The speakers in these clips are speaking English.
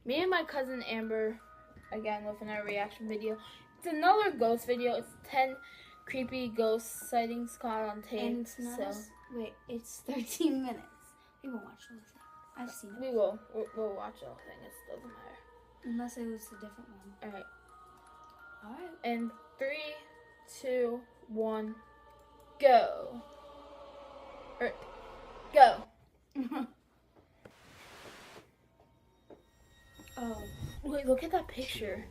Me and my cousin Amber, again with another reaction video. It's another ghost video. It's 10 creepy ghost sightings caught on tape. And it's not wait, it's 13 minutes. We won't watch the whole thing. I've seen it. We will. We'll watch the whole thing. It doesn't matter. Unless it was a different one. Alright. Alright. And 3, 2, 1, go. Go. Oh. Wait, look at that picture.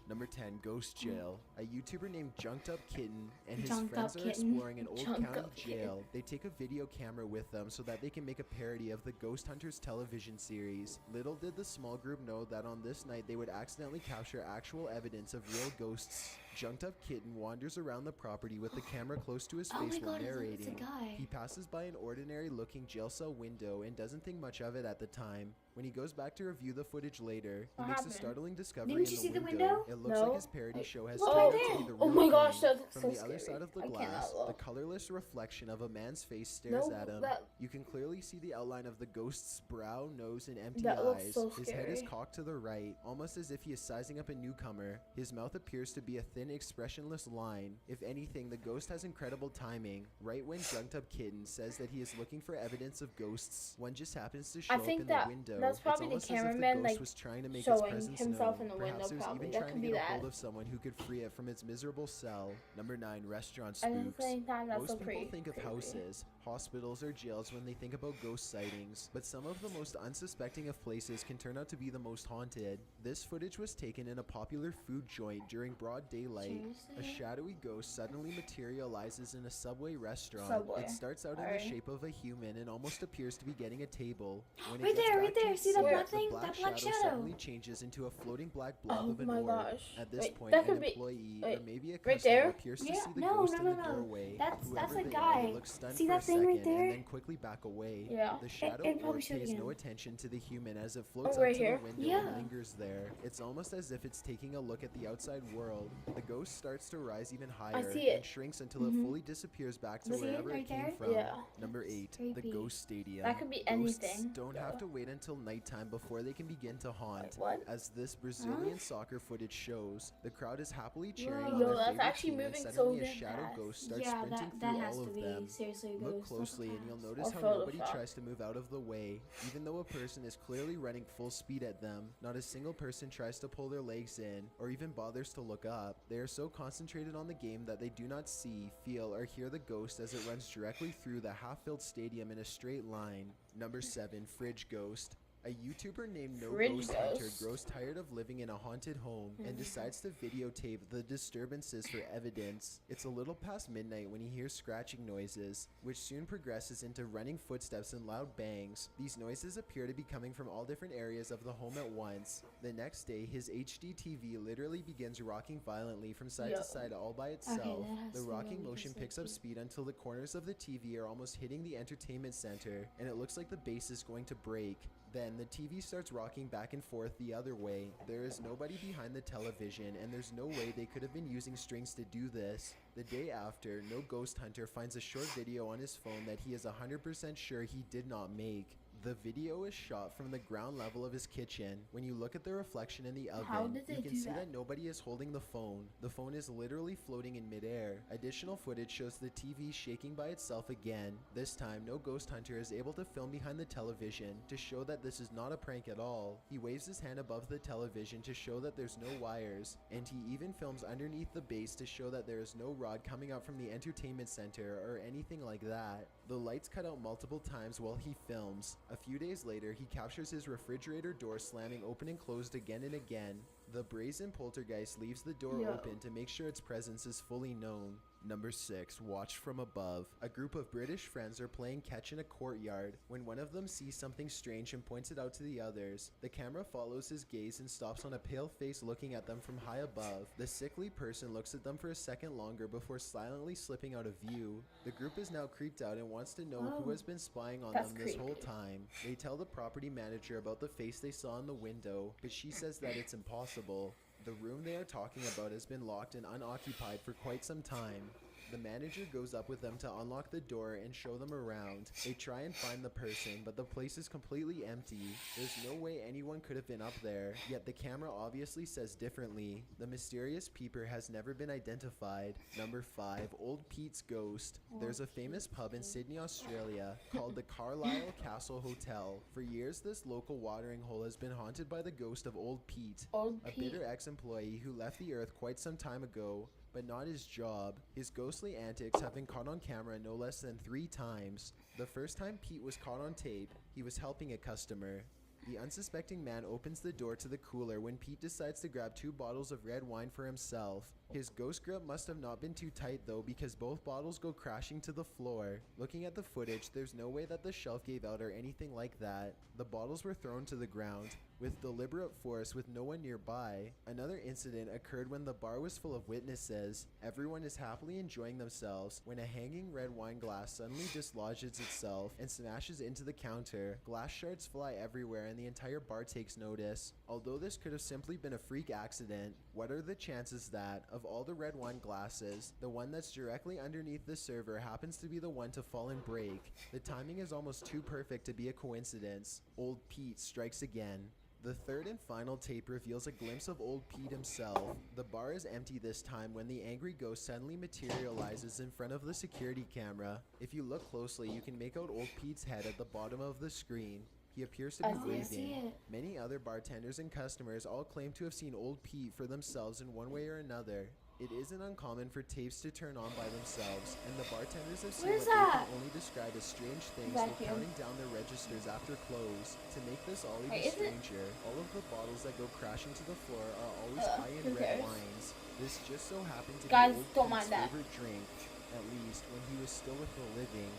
Number 10, Ghost Jail. A YouTuber named Junked Up Kitten and his Junked friends Up are Kitten. exploring an old Junked county Up jail. They take a video camera with them so that they can make a parody of the Ghost Hunters television series. Little did the small group know that on this night they would accidentally capture actual evidence of real ghosts. Junked Up Kitten wanders around the property with the camera close to his Oh face my while God, it's narrating. a guy. He passes by an ordinary looking jail cell window and doesn't think much of it at the time. When he goes back to review the footage later, he What makes happened? a startling discovery Didn't in you the see the window. window? It looks No. like his parody show has Look turned right out to be there. the Oh real my thing. gosh, that's From so the other scary. side of the I glass, cannot the look. colorless reflection of a man's face stares No, at him. that- You can clearly see the outline of the ghost's brow, nose, and empty That looks eyes. so His head is scary. cocked to the right, almost as if he is sizing up a newcomer. His mouth appears to be a thin, expressionless line. If anything, the ghost has incredible timing. Right when Junked Up Kitten says that he is looking for evidence of ghosts, one just happens to show up think in that- the window. that's probably the it's almost as if cameraman, the ghost like, was trying to make its showing presence himself known. in the window, Perhaps it was probably. even That trying could to be get a that. hold of someone who could free it from its miserable cell. Number 9, restaurant At the spooks. same time, that's Most so people pretty. think of creepy. houses, hospitals, or jails when they think about ghost sightings, but some of the most unsuspecting of places can turn out to be the most haunted. This footage was taken in a popular food joint during broad daylight. A Seriously? shadowy ghost suddenly materializes in a Subway restaurant. Subway. It starts out in the Alright. shape of a human and almost appears to be getting a table. When it Right gets there, back right to there. its See that seat, black the thing? black That black shadow shadow. suddenly changes into a floating black blob Oh of an my orb. gosh. At this Wait, point, that an could be- employee wait, or maybe a right customer there? appears to Yeah, see the no, ghost no, in no, the no. doorway. That's Whoever a they guy. are, they look stunned See for that a thing right second there? and then quickly back away. Yeah. The shadow It probably orb should pays again. no attention to the human as it Oh, floats right up to here? the window Yeah. and lingers there. It's almost as if it's taking a look at the outside world. The ghost starts to rise even higher see it. and shrinks until it fully disappears back to See it wherever right it came there? from. Yeah. Number That's 8, the creepy. Ghost Stadium. That could be Ghosts anything. don't have Yeah. to wait until nighttime before they can begin to haunt. What? As this Brazilian soccer footage shows, the crowd is happily cheering Whoa. on Yo, their that's favorite actually team, and moving so suddenly a damn shadow fast. ghost starts Yeah, sprinting that through has all to of be them. seriously a Look ghost. closely and you'll notice Or how nobody Photoshop. tries to move out of the way. Even though a person is clearly running full speed at them, not a single person tries to pull their legs in or even bothers to look up. They are so concentrated on the game that they do not see, feel, or hear the ghost as it runs directly through the half-filled stadium in a straight line. Number 7, Fridge Ghost. A YouTuber named No Fridge Ghost Hunter Ghost. grows tired of living in a haunted home and decides to videotape the disturbances for evidence. It's a little past midnight when he hears scratching noises, which soon progresses into running footsteps and loud bangs. These noises appear to be coming from all different areas of the home at once. The next day, his HD TV literally begins rocking violently from side Yo. to side all by itself. that has The to rocking really motion be picks up creepy. speed until the corners of the TV are almost hitting the entertainment center, and it looks like the base is going to break. Then the TV starts rocking back and forth the other way. There is nobody behind the television, and there's no way they could have been using strings to do this. The day after, No Ghost Hunter finds a short video on his phone that he is 100% sure he did not make. The video is shot from the ground level of his kitchen. When you look at the reflection in the How oven, did they you can do see that? that nobody is holding the phone. The phone is literally floating in midair. Additional footage shows the TV shaking by itself again. This time, No Ghost Hunter is able to film behind the television to show that this is not a prank at all. He waves his hand above the television to show that there's no wires, and he even films underneath the base to show that there is no rod coming out from the entertainment center or anything like that. The lights cut out multiple times while he films. A few days later, he captures his refrigerator door slamming open and closed again and again. The brazen poltergeist leaves the door Yo. open to make sure its presence is fully known. Number 6, Watch from Above. A group of British friends are playing catch in a courtyard when one of them sees something strange and points it out to the others. The camera follows his gaze and stops on a pale face looking at them from high above. The sickly person looks at them for a second longer before silently slipping out of view. The group is now creeped out and wants to know who Oh. has been spying on That's them this creepy. whole time. They tell the property manager about the face they saw in the window, but she says that it's impossible. The room they are talking about has been locked and unoccupied for quite some time. The manager goes up with them to unlock the door and show them around. They try and find the person, but the place is completely empty. There's no way anyone could have been up there, yet the camera obviously says differently. The mysterious peeper has never been identified. Number 5, Old Pete's Ghost. There's a famous pub in Sydney, Australia called the Carlisle Castle Hotel. For years, this local watering hole has been haunted by the ghost of Old Pete, a bitter ex-employee who left the earth quite some time ago, but not his job. His ghostly antics have been caught on camera no less than 3 times. The first time Pete was caught on tape, he was helping a customer. The unsuspecting man opens the door to the cooler when Pete decides to grab 2 bottles of red wine for himself. His ghost grip must have not been too tight though, because both bottles go crashing to the floor. Looking at the footage, there's no way that the shelf gave out or anything like that. The bottles were thrown to the ground with deliberate force with no one nearby. Another incident occurred when the bar was full of witnesses. Everyone is happily enjoying themselves when a hanging red wine glass suddenly dislodges itself and smashes into the counter. Glass shards fly everywhere and the entire bar takes notice. Although this could have simply been a freak accident, what are the chances that, of all the red wine glasses, the one that's directly underneath the server happens to be the one to fall and break? The timing is almost too perfect to be a coincidence. Old Pete strikes again. The third and final tape reveals a glimpse of Old Pete himself. The bar is empty this time when the angry ghost suddenly materializes in front of the security camera. If you look closely, you can make out Old Pete's head at the bottom of the screen. He appears to be waving. Many other bartenders and customers all claim to have seen Old Pete for themselves in one way or another. It isn't uncommon for tapes to turn on by themselves, and the bartenders have seen what they can only describe as strange things while counting down their registers after close. To make this all even stranger, all of the bottles that go crashing to the floor are always high-end red wines. This just so happened to be Old Pete's favorite drink, at least when he was still with the living.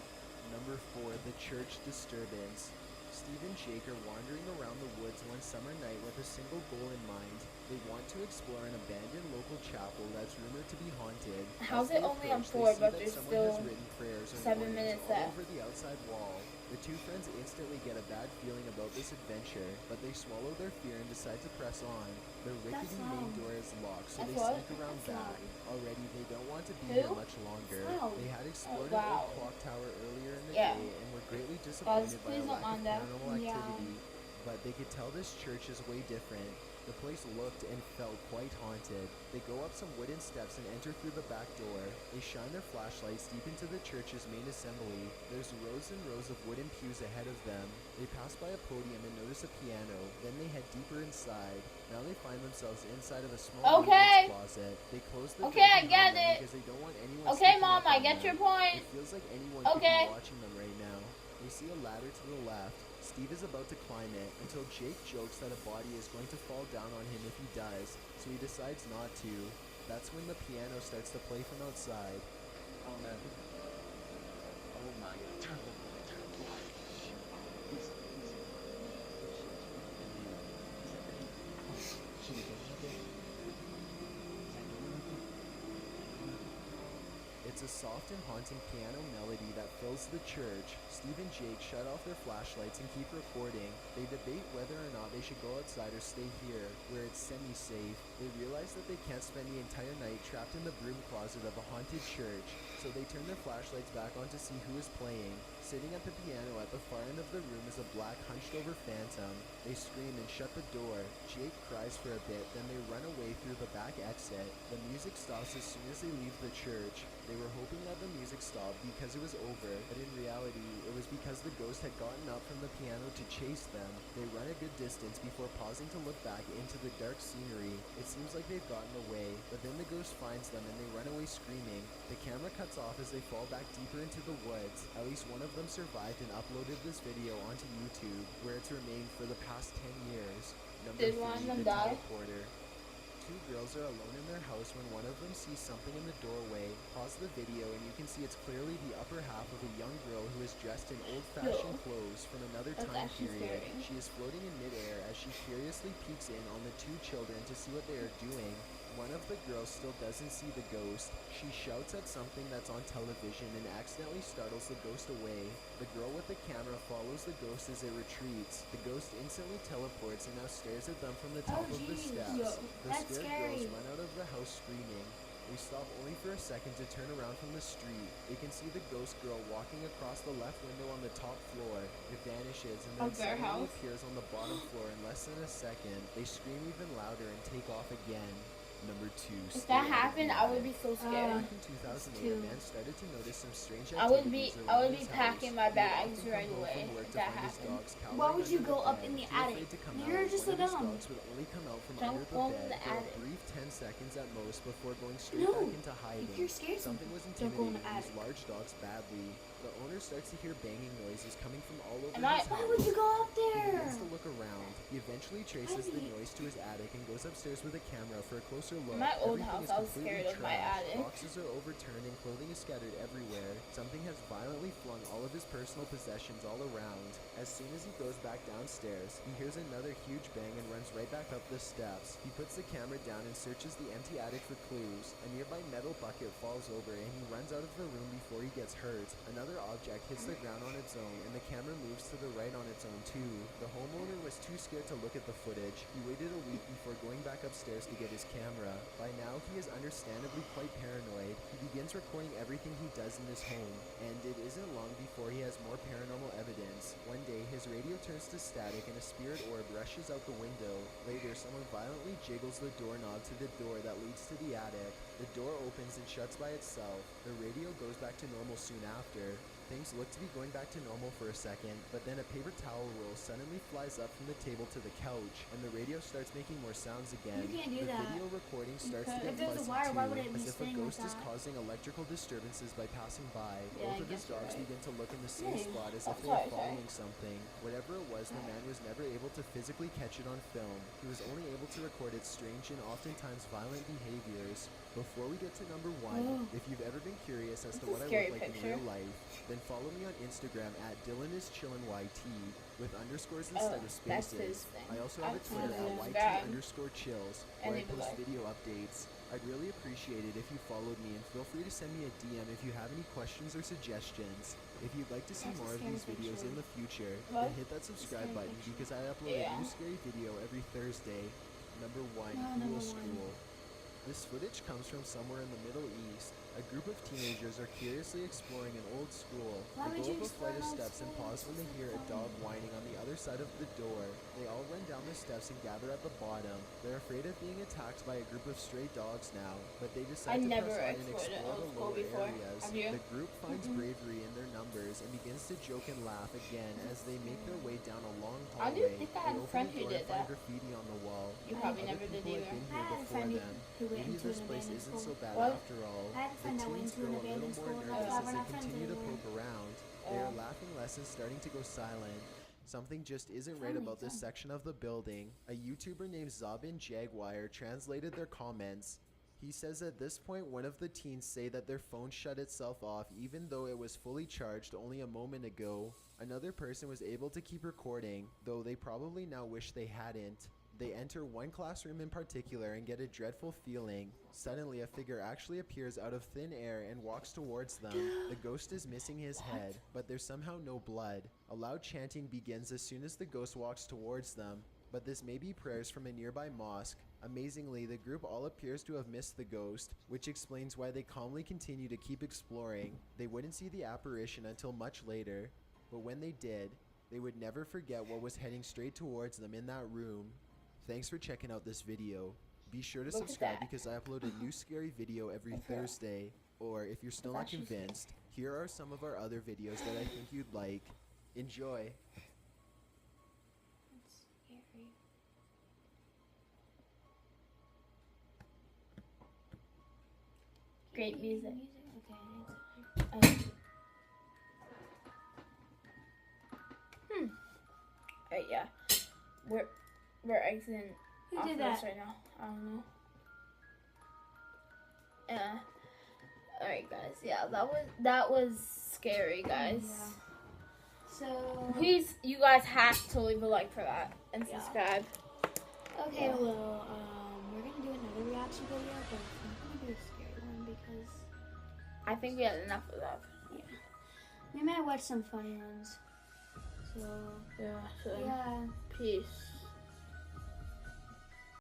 Number 4, the church disturbance. Steve and Jake are wandering around the woods one summer night with a single goal in mind. They want to explore an abandoned local chapel that's rumored to be haunted. How's it only on 4, but there's still 7 minutes left? Over the outside wall. The 2 friends instantly get a bad feeling about this adventure, but they swallow their fear and decide to press on. The rickety main door is locked, so they sneak around back. Already, they don't want to be here much longer. They had explored an old clock tower earlier in the day and were greatly disappointed by a lack of paranormal activity, but they could tell this church is way different. The place looked and felt quite haunted. They go up some wooden steps and enter through the back door. They shine their flashlights deep into the church's main assembly. There's rows and rows of wooden pews ahead of them. They pass by a podium and notice a piano. Then they head deeper inside. Now they find themselves inside of a small closet. They close the door I get it. because they don't want anyone Mom, I get your point. It feels like anyone could be watching them right now. They see a ladder to the left. Steve is about to climb it until Jake jokes that a body is going to fall down on him if he does, so he decides not to. That's when the piano starts to play from outside. Oh man. Oh my god. Turn the light. Easy. It's a soft and haunting piano melody that fills the church. Steve and Jake shut off their flashlights and keep recording. They debate whether or not they should go outside or stay here, where it's semi-safe. They realize that they can't spend the entire night trapped in the broom closet of a haunted church, so they turn their flashlights back on to see who is playing. Sitting at the piano at the far end of the room is a black, hunched-over phantom. They scream and shut the door. Jake cries for a bit, then they run away through the back exit. The music stops as soon as they leave the church. They were hoping that the music stopped because it was over, but in reality, it was because the ghost had gotten up from the piano to chase them. They run a good distance before pausing to look back into the dark scenery. It seems like they've gotten away, but then the ghost finds them and they run away screaming. The camera cuts off as they fall back deeper into the woods. At least one of them survived and uploaded this video onto YouTube, where it's remained for the past 10 years. Number 3, the teleporter. 2 girls are alone in their house when one of them sees something in the doorway. Pause the video and you can see it's clearly the upper half of a young girl who is dressed in old-fashioned clothes from another time period. She is floating in midair as she curiously peeks in on the 2 children to see what they are doing. One of the girls still doesn't see the ghost. She shouts at something that's on television and accidentally startles the ghost away. The girl with the camera follows the ghost as it retreats. The ghost instantly teleports and now stares at them from the top of the steps. The scared girls run out of the house screaming. They stop only for a second to turn around from the street. They can see the ghost girl walking across the left window on the top floor. It vanishes and then Of their suddenly house? appears on the bottom floor in less than a second. They scream even louder and take off again. Number 2. If that happened, I would be so scared. Back in 2008, a man started to notice some strange I would be activities around his packing house. my He would bags often right come home away from work if to that find his happened. dogs cowering Why would you under go the up bed. in the Too afraid attic? to come You're out, just one so of his dumb. dogs would only come out from Don't under go the in bed the for a attic. brief 10 seconds at most before going straight No. back into hiding. If you're scared, Something was don't go in intimidating the these attic. large dogs badly. The owner starts to hear banging noises coming from all over Am his I- house. Why would you go up He there? begins to look around. He eventually traces the noise to his attic and goes upstairs with a camera for a closer look. In my old Everything house, is I was completely scared of my trashed. attic. Boxes are overturned and clothing is scattered everywhere. Something has violently flung all of his personal possessions all around. As soon as he goes back downstairs, he hears another huge bang and runs right back up the steps. He puts the camera down and searches the empty attic for clues. A nearby metal bucket falls over and he runs out of the room before he gets hurt. Another object hits the ground on its own and the camera moves to the right on its own too. The homeowner was too scared to look at the footage. He waited a week before going back upstairs to get his camera. By now, he is understandably quite paranoid. He begins recording everything he does in his home, and it isn't long before he has more paranormal evidence. One day, his radio turns to static and a spirit orb rushes out the window. Later, someone violently jiggles the doorknob to the door that leads to the attic. The door opens and shuts by itself. The radio goes back to normal soon after. Things look to be going back to normal for a second, but then a paper towel roll suddenly flies up from the table to the couch, and the radio starts making more sounds again. You can't do the that. video recording starts to If get there's a fuzzy wire, too, why would it be as if a staying like ghost is that? causing electrical disturbances by passing by. Yeah, Both I of his guess you're dogs right. begin to look in the same Hey. spot as Oh, if they were sorry. following something. Whatever it was, the man was never able to physically catch it on film. He was only able to record its strange and oftentimes violent behaviors. Before we get to number 1, if you've ever been curious as to That's a what I scary look like picture. in real life, then follow me on Instagram at DylanIsChillinYT with underscores instead of That's spaces. his thing. I also have a I've Twitter seen at it. YT Bad. _chills And where I leave a post like. video updates. I'd really appreciate it if you followed me, and feel free to send me a DM if you have any questions or suggestions. If you'd like to see That's a more of scary these videos picture. in the future, What? then hit that subscribe Scary button picture. because I upload Yeah. a new scary video every Thursday. Number 1, Number Cool one. School. This footage comes from somewhere in the Middle East. A group of teenagers are curiously exploring an old school. Why They would go you up a flight of explore steps and old pause when they hear a dog whining on the other side of the door. They all run down the steps and gather at the bottom. They're afraid of being attacked by a group of stray dogs now, but they decide I to never press on and explored an explore old the school lower before. areas. Have you? The group finds bravery in their numbers and begins to joke and laugh again as they make their way down a long I hallway. didn't think I had They a open friend the who door did and find that. graffiti on the wall. You probably Other never did people have either. been I here had a before friend them. who went Maybe into this an place abandoned isn't so school. bad What? after all. I had a The friend that went teens to an grow a little abandoned more school, and nervous that's why as we're they not friends continue to anymore. poke around. They are laughing less and starting to go silent. Something just isn't right about this section of the building. A YouTuber named Zabin Jaguar translated their comments. He says at this point one of the teens say that their phone shut itself off even though it was fully charged only a moment ago. Another person was able to keep recording, though they probably now wish they hadn't. They enter one classroom in particular and get a dreadful feeling. Suddenly, a figure actually appears out of thin air and walks towards them. The ghost is missing his head, but there's somehow no blood. A loud chanting begins as soon as the ghost walks towards them, but this may be prayers from a nearby mosque. Amazingly, the group all appears to have missed the ghost, which explains why they calmly continue to keep exploring. They wouldn't see the apparition until much later, but when they did, they would never forget what was heading straight towards them in that room. Thanks for checking out this video. Be sure to Look at subscribe that. because I upload a new scary video every Thursday. Or if you're still not actually scary. convinced, here are some of our other videos that I think you'd like. Enjoy. That's scary. Great music. Okay. Yeah. We're exiting Who off did this that? right now. I don't know. Yeah. Alright guys, yeah, that was scary, guys. Yeah. So. Please, you guys have to leave a like for that and Yeah. subscribe. Okay, well, we're gonna do another reaction video, but I'm not gonna do a scary one because I think we had enough of that. we might watch some funny ones. So Yeah. So yeah. peace.